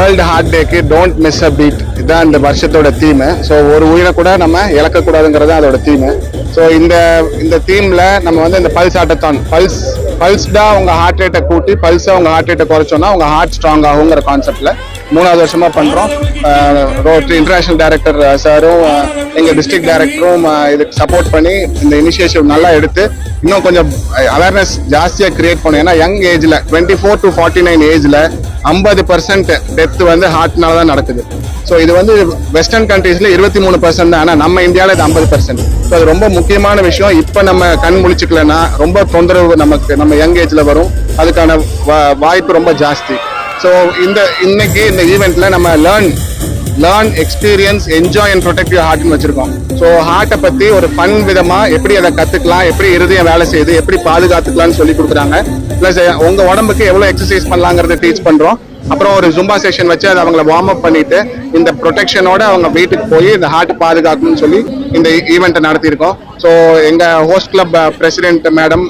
World heart டேக்கு don't miss a beat இதுதான் இந்த வருஷத்தோட தீம். ஸோ ஒரு உயிரை கூட நம்ம இழக்கக்கூடாதுங்கிறது அதோட தீம். ஸோ இந்த தீம்ல நம்ம வந்து இந்த பல்ஸ் ஆட்டத்தான் பல்ஸ்டா உங்க ஹார்ட் ரேட்டை கூட்டி பல்ஸா உங்க ஹார்ட் ரேட்டை குறைச்சோம்னா உங்க ஹார்ட் ஸ்ட்ராங் ஆகுங்கிற கான்செப்ட்ல 3வது வருஷமா பண்றோம். ரோட்டரி இன்டர்நேஷனல் டைரக்டர் சாரும் எங்க டிஸ்ட்ரிக்ட் டைரக்டரும் இதுக்கு சப்போர்ட் பண்ணி இந்த இனிஷியேட்டிவ் நல்லா எடுத்து இன்னும் கொஞ்சம் அவேர்னஸ் ஜாஸ்தியா கிரியேட் பண்ணும். ஏன்னா யங் ஏஜ்ல 24 to 49 ஏஜ்ல 50% டெத் வந்து ஹார்ட்னால தான் நடக்குது. ஸோ இது வந்து வெஸ்டர்ன் கண்ட்ரீஸ்ல 23% தான். ஆனால் நம்ம இந்தியாவில் இது 50%. ஸோ அது ரொம்ப முக்கியமான விஷயம். இப்போ நம்ம கண் முழிச்சுக்கலன்னா ரொம்ப தொந்தரவு நம்ம யங் ஏஜ்ல வரும். அதுக்கான வாய்ப்பு ரொம்ப ஜாஸ்தி. ஸோ இன்னைக்கு இந்த ஈவெண்ட்ல நம்ம learn experience enjoy and protect your ஹார்ட்னு வச்சிருக்கோம். ஸோ ஹார்ட்டை பத்தி ஒரு ஃபன் விதமா எப்படி அதை கத்துக்கலாம், எப்படி இருதயம் வேலை செய்யுது, எப்படி பாதுகாத்துக்கலாம்னு சொல்லி கொடுக்குறாங்க. பிளஸ் உங்க உடம்புக்கு எவ்வளவு எக்ஸசைஸ் பண்ணலாங்கிறத டீச் பண்றோம். அப்புறம் ஒரு ஜும்பா செஷன் வச்சு அதை அவங்களை வார்ம் அப் பண்ணிட்டு இந்த ப்ரொடெக்ஷனோட அவங்க வீட்டுக்கு போய் இந்த ஹார்ட் பாதுகாக்கணும்னு சொல்லி இந்த ஈவெண்ட்டை நடத்தியிருக்கோம். ஸோ எங்க host club president madam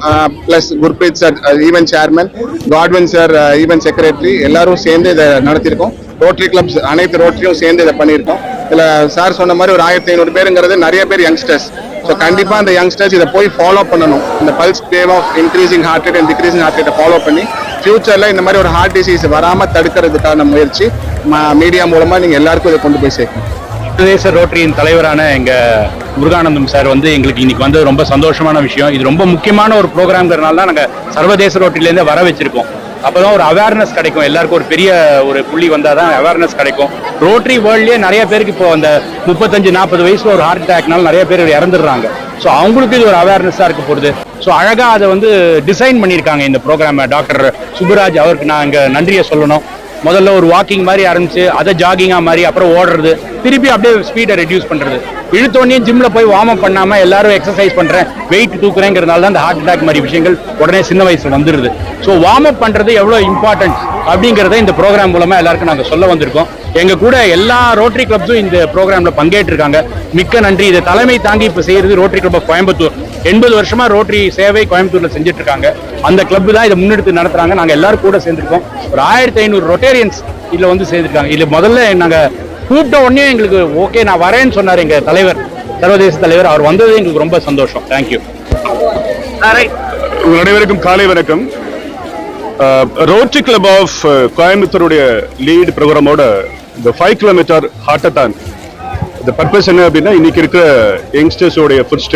plus Gurpreet sir event chairman, Godwin sir event secretary எல்லாரும் சேர்ந்து இதை நடத்தியிருக்கோம். ரோட்டரி கிளப்ஸ் அனைத்து ரோட்டரியும் சேர்ந்து இதை பண்ணியிருக்கோம். இதுல சார் சொன்ன மாதிரி ஒரு 1500 பேருங்கிறது நிறைய பேர் யங்ஸ்டர்ஸ். ஸோ கண்டிப்பா அந்த யங்ஸ்டர்ஸ் இதை போய் ஃபாலோ பண்ணணும். இந்த pulse wave of increasing heart rate and decreasing heart ரேட்டை ஃபாலோ பண்ணி ஃபியூச்சர்ல இந்த மாதிரி ஒரு ஹார்ட் டிசீஸ் வராம தடுக்கிறதுக்கான முயற்சி மீடியா மூலமா நீங்க எல்லாருக்கும் இதை கொண்டு போய் சேர்க்கணும். சர்வதேச ரோட்டரியின் தலைவரான எங்க முருகானந்தம் சார் வந்து எங்களுக்கு இன்னைக்கு வந்து ரொம்ப சந்தோஷமான விஷயம். இது ரொம்ப முக்கியமான ஒரு ப்ரோக்ராம்ங்கிறதுனால தான் நாங்கள் சர்வதேச ரோட்டரியிலேருந்து வர வச்சிருக்கோம். அப்போதான் ஒரு அவேர்னஸ் கிடைக்கும். எல்லாருக்கும் ஒரு பெரிய ஒரு புள்ளி வந்தால் தான் அவேர்னஸ் கிடைக்கும். ரோட்டரி வேர்ல்ட்லேயே நிறைய பேருக்கு இப்போ அந்த 35-40 வயசுல ஒரு ஹார்ட் அட்டாக்னால நிறைய பேர் இறந்துடுறாங்க. ஸோ அவங்களுக்கு இது ஒரு அவேர்னஸாக இருக்க போகுது. ஸோ அழகாக அதை வந்து டிசைன் பண்ணியிருக்காங்க இந்த ப்ரோக்ராமை. டாக்டர் சுப்புராஜ் அவருக்கு நான் இங்கே நன்றியை சொல்லணும். முதல்ல ஒரு வாக்கிங் மாதிரி ஆரம்பிச்சு அதை ஜாகிங்கா மாதிரி அப்புறம் ஓடுறது, திருப்பி அப்படியே ஸ்பீடை ரெடியூஸ் பண்றது. இழுத்தோடனே ஜிம்ல போய் வார்ம் அப் பண்ணாம எல்லாரும் எக்ஸசைஸ் பண்றேன் வெயிட் தூக்குறேங்கிறதுனால தான் இந்த ஹார்ட் அட்டாக் மாதிரி விஷயங்கள் உடனே சின்ன வயசுல வந்துருது. ஸோ வார்ம் அப் பண்றது எவ்வளவு இம்பார்ட்டன்ட் அப்படிங்கிறத இந்த ப்ரோக்ராம் மூலமா எல்லாருக்கும் நாங்கள் சொல்ல வந்திருக்கோம். எங்க கூட எல்லா ரோட்டரி கிளப்ஸும் இந்த ப்ரோக்ராம்ல பங்கேற்றிருக்காங்க. மிக்க நன்றி. இதை தலைமை தாங்கி இப்ப செய்யறது ரோட்டரி கிளப் ஆஃப் கோயம்புத்தூர். 80 வருஷமா ரோட்டரி சேவை கோயம்புத்தூர்ல செஞ்சுட்டு இருக்காங்க. அந்த கிளப் தான் இதை முன்னெடுத்து நடத்துறாங்க. நாங்க எல்லாரும் கூட சேர்ந்திருக்கோம். ஒரு 1500 ரொட்டேரியன்ஸ் இதுல வந்து சேர்ந்திருக்காங்க. இதுல முதல்ல நாங்க கூப்பிட்ட உடனே எங்களுக்கு ஓகே நான் வரேன்னு சொன்னார் எங்க தலைவர், சர்வதேச தலைவர். அவர் வந்தது எங்களுக்கு ரொம்ப சந்தோஷம். தேங்க்யூ. அனைவருக்கும் காலை வணக்கம். ரோட்டரி கிளப் ஆஃப் கோயம்புத்தூருடைய லீட் ப்ரோக்ராமோட இந்த 5 கிலோமீட்டர் ஹார்ட் அட்டான் இந்த பர்பஸ் என்ன அப்படின்னா இன்னைக்கு இருக்கிற யங்ஸ்டர்ஸோடைய ஃபுட் ஸ்டே